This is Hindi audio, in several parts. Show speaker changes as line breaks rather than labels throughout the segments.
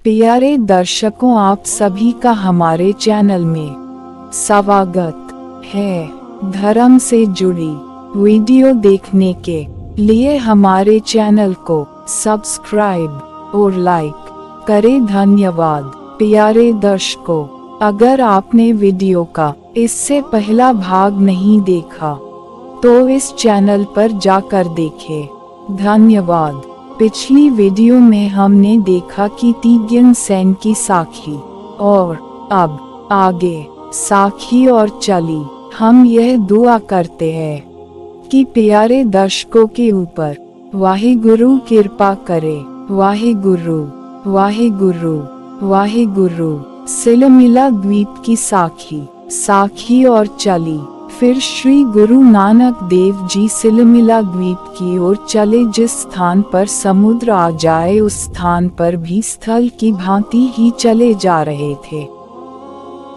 प्यारे दर्शकों, आप सभी का हमारे चैनल में स्वागत है। धर्म से जुड़ी वीडियो देखने के लिए हमारे चैनल को सब्सक्राइब और लाइक करें। धन्यवाद। प्यारे दर्शकों, अगर आपने वीडियो का इससे पहला भाग नहीं देखा तो इस चैनल पर जाकर देखें। धन्यवाद। पिछली वीडियो में हमने देखा कि तीगन सेन की साखी, और अब आगे साखी और चली। हम यह दुआ करते हैं कि प्यारे दर्शकों के ऊपर वाहिगुरु कृपा करे। वाहिगुरु वाहिगुरु वाहिगुरु। सिलमिला द्वीप की साखी, साखी और चली। फिर श्री गुरु नानक देव जी सिलमिला द्वीप की ओर चले। जिस स्थान पर समुद्र आ जाए उस स्थान पर भी स्थल की भांति ही चले जा रहे थे।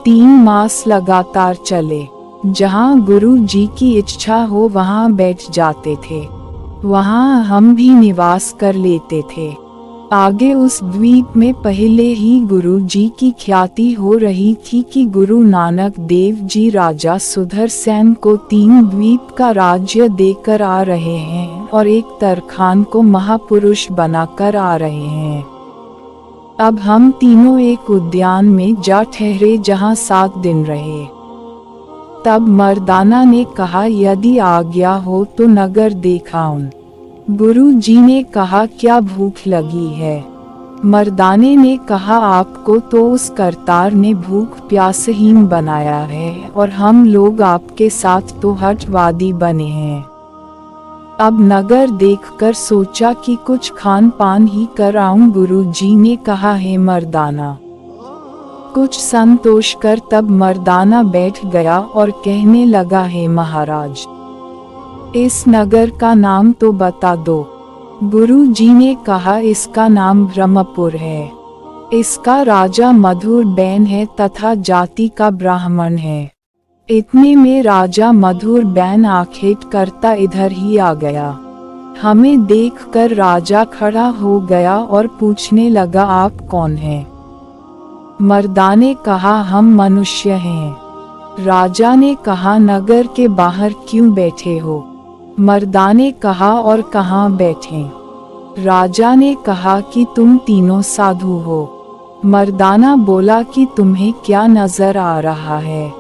3 मास लगातार चले। जहाँ गुरु जी की इच्छा हो वहाँ बैठ जाते थे। वहाँ हम भी निवास कर लेते थे। आगे उस द्वीप में पहले ही गुरु जी की ख्याति हो रही थी कि गुरु नानक देव जी राजा सुदर्शन को 3 द्वीप का राज्य देकर आ रहे हैं और एक तरखान को महापुरुष बनाकर आ रहे हैं। अब हम तीनों एक उद्यान में जा ठहरे जहाँ 7 दिन रहे। तब मर्दाना ने कहा, यदि आज्ञा हो तो नगर देखाऊं। गुरु जी ने कहा, क्या भूख लगी है? मर्दाने ने कहा, आपको तो उस करतार ने भूख प्यासहीन बनाया है और हम लोग आपके साथ तो हठवादी बने हैं। अब नगर देखकर सोचा कि कुछ खान पान ही कर आऊं। गुरु जी ने कहा, है मर्दाना, कुछ संतोष कर। तब मर्दाना बैठ गया और कहने लगा, है महाराज, इस नगर का नाम तो बता दो। गुरु जी ने कहा, इसका नाम ब्रह्मपुर है। इसका राजा मधुर बैन है तथा जाति का ब्राह्मण है। इतने में राजा मधुर बैन आखेट करता इधर ही आ गया। हमें देखकर राजा खड़ा हो गया और पूछने लगा, आप कौन हैं? मर्दाने कहा, हम मनुष्य हैं। राजा ने कहा, नगर के बाहर क्यों बैठे हो? मर्दाने कहा, और कहाँ बैठें? राजा ने कहा कि तुम तीनों साधु हो। मर्दाना बोला कि तुम्हें क्या नजर आ रहा है?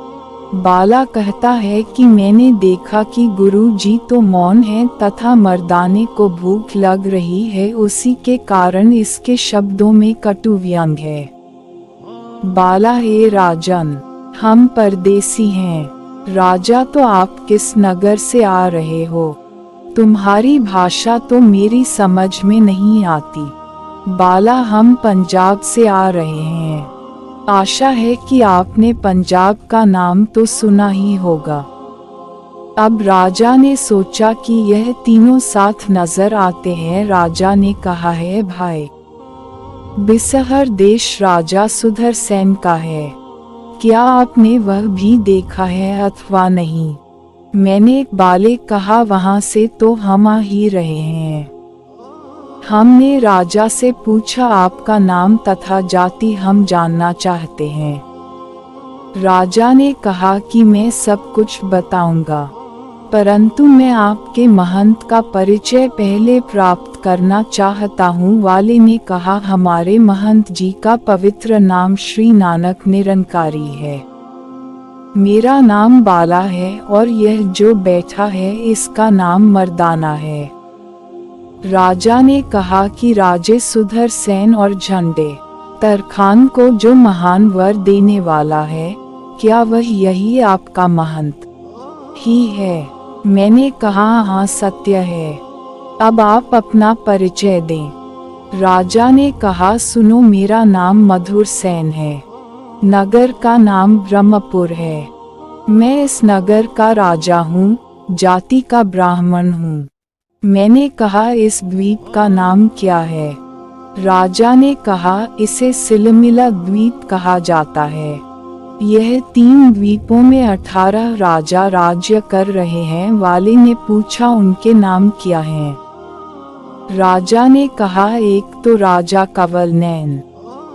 बाला कहता है कि मैंने देखा कि गुरु जी तो मौन हैं तथा मर्दाने को भूख लग रही है, उसी के कारण इसके शब्दों में कटु व्यंग है। बाला, हे राजन, हम परदेसी हैं। राजा, तो आप किस नगर से आ रहे हो? तुम्हारी भाषा तो मेरी समझ में नहीं आती। बाला, हम पंजाब से आ रहे हैं। आशा है कि आपने पंजाब का नाम तो सुना ही होगा। अब राजा ने सोचा कि यह तीनों साथ नजर आते हैं। राजा ने कहा, है भाई, बिसहर देश राजा सुदर्शन का है। क्या आपने वह भी देखा है अथवा नहीं? मैंने बाले कहा, वहां से तो हम आ ही रहे हैं। हमने राजा से पूछा, आपका नाम तथा जाति हम जानना चाहते हैं। राजा ने कहा कि मैं सब कुछ बताऊंगा, परंतु मैं आपके महंत का परिचय पहले प्राप्त करना चाहता हूँ। वाले ने कहा, हमारे महंत जी का पवित्र नाम श्री नानक निरंकारी है। मेरा नाम बाला है और यह जो बैठा है इसका नाम मर्दाना है। राजा ने कहा कि राजे सुदर्शन और झंडे तरखान को जो महान वर देने वाला है, क्या वह यही आपका महंत ही है? मैंने कहा, हाँ सत्य है। अब आप अपना परिचय दें। राजा ने कहा, सुनो, मेरा नाम मधुर सेन है। नगर का नाम ब्रह्मपुर है। मैं इस नगर का राजा हूँ, जाति का ब्राह्मण हूँ। मैंने कहा, इस द्वीप का नाम क्या है? राजा ने कहा, इसे सिलमिला द्वीप कहा जाता है। यह 3 द्वीपों में 18 राजा राज्य कर रहे हैं। वाले ने पूछा, उनके नाम क्या हैं? राजा ने कहा, एक तो राजा कंवल नैन,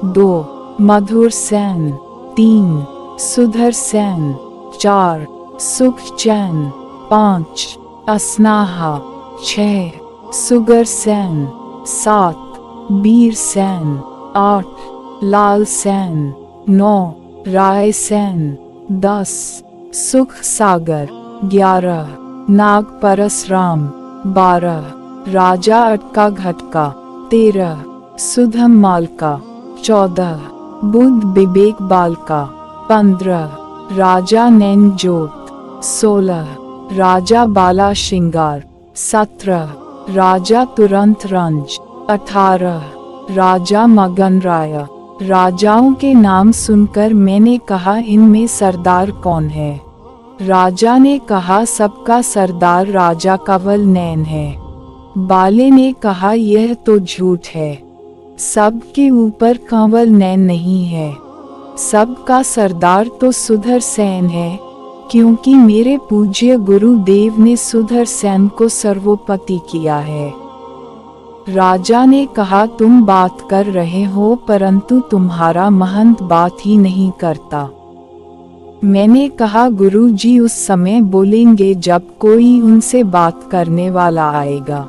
2 मधुर सेन, 3 सुधर सेन, 4 सुख चैन, 5 असनाहा, 6 सुगर सेन, 7 बीर सेन, 8 लाल सेन, 9 राय सेन, 10 सुख सागर, 11 नाग परसराम, 12 राजा अटका घटका, 13 सुधम मालका, 14 बुद्ध विवेक बालका, 15 राजा नैन जोत, 16 राजा बाला श्रृंगार, 17 राजा तुरंत रंज, 18 राजा मगन राय। राजाओं के नाम सुनकर मैंने कहा, इनमें सरदार कौन है? राजा ने कहा, सबका सरदार राजा कंवल नैन है। बाले ने कहा, यह तो झूठ है, सबके ऊपर कंवल नैन नहीं है, सबका सरदार तो सुधर सेन है, क्योंकि मेरे पूज्य गुरुदेव ने सुधर सेन को सर्वोपति किया है। राजा ने कहा, तुम बात कर रहे हो परंतु तुम्हारा महंत बात ही नहीं करता। मैंने कहा, गुरुजी उस समय बोलेंगे जब कोई उनसे बात करने वाला आएगा।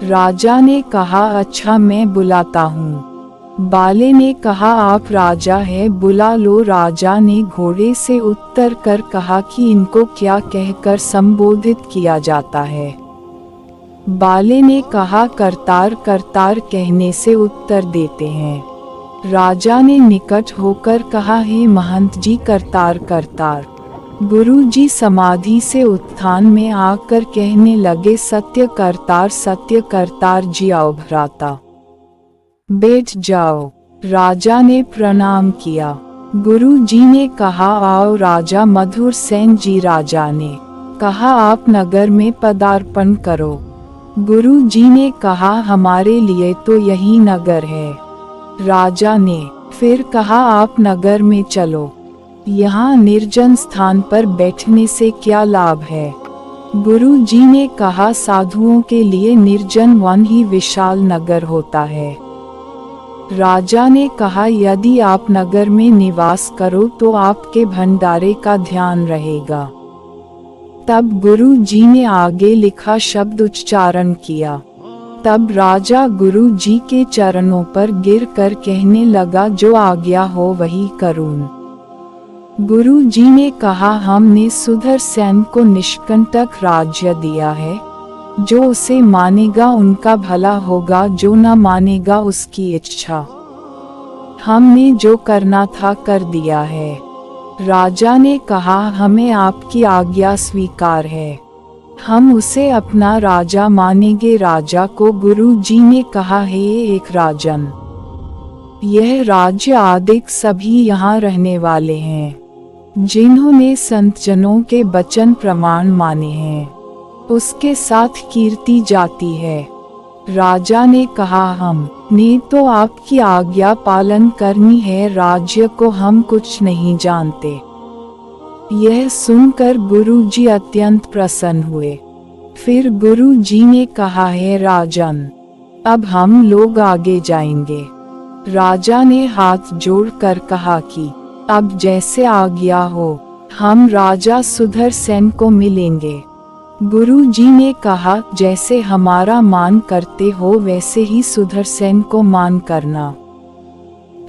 राजा ने कहा, अच्छा मैं बुलाता हूँ। बाले ने कहा, आप राजा है, बुला लो। राजा ने घोड़े से उतर कर कहा कि इनको क्या कहकर संबोधित किया जाता है? बाले ने कहा, करतार करतार कहने से उत्तर देते हैं। राजा ने निकट होकर कहा, हे महंत जी करतार करतार। गुरु जी समाधि से उत्थान में आकर कहने लगे, सत्य करतार जी आओ भ्राता, बैठ जाओ। राजा ने प्रणाम किया। गुरु जी ने कहा, आओ राजा मधुर सेन जी। राजा ने कहा, आप नगर में पदार्पण करो। गुरु जी ने कहा, हमारे लिए तो यही नगर है। राजा ने फिर कहा, आप नगर में चलो, यहाँ निर्जन स्थान पर बैठने से क्या लाभ है? गुरु जी ने कहा, साधुओं के लिए निर्जन वन ही विशाल नगर होता है। राजा ने कहा, यदि आप नगर में निवास करो तो आपके भंडारे का ध्यान रहेगा। तब गुरु जी ने आगे लिखा शब्द उच्चारण किया। तब राजा गुरु जी के चरणों पर गिर कर कहने लगा, जो आज्ञा हो वही करूँ। गुरु जी ने कहा, हमने सुधर सेन को निष्कंटक राज्य दिया है, जो उसे मानेगा उनका भला होगा, जो न मानेगा उसकी इच्छा। हमने जो करना था कर दिया है। राजा ने कहा, हमें आपकी आज्ञा स्वीकार है, हम उसे अपना राजा मानेंगे। राजा को गुरु जी ने कहा, हे एक राजन, यह राज्य आदिक सभी यहाँ रहने वाले हैं, जिन्होंने संत जनों के वचन प्रमाण माने हैं, उसके साथ कीर्ति जाती है। राजा ने कहा, हमने तो आपकी आज्ञा पालन करनी है, राज्य को हम कुछ नहीं जानते। यह सुनकर गुरु जी अत्यंत प्रसन्न हुए। फिर गुरु जी ने कहा, है राजन, अब हम लोग आगे जाएंगे। राजा ने हाथ जोड़कर कहा कि अब जैसे आज्ञा हो, हम राजा सुधर सेन को मिलेंगे। गुरु जी ने कहा, जैसे हमारा मान करते हो वैसे ही सुधर सेन को मान करना।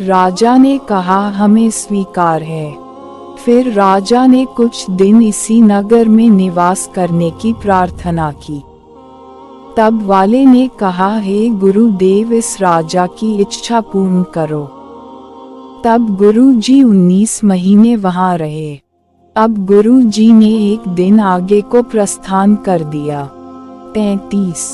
राजा ने कहा, हमें स्वीकार है। फिर राजा ने कुछ दिन इसी नगर में निवास करने की प्रार्थना की। तब वाले ने कहा, हे गुरुदेव, इस राजा की इच्छा पूर्ण करो। तब गुरु जी 19 महीने वहां रहे। अब गुरु जी ने एक दिन आगे को प्रस्थान कर दिया। 33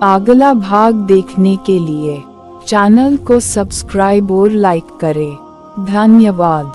अगला भाग देखने के लिए चैनल को सब्सक्राइब और लाइक करें। धन्यवाद।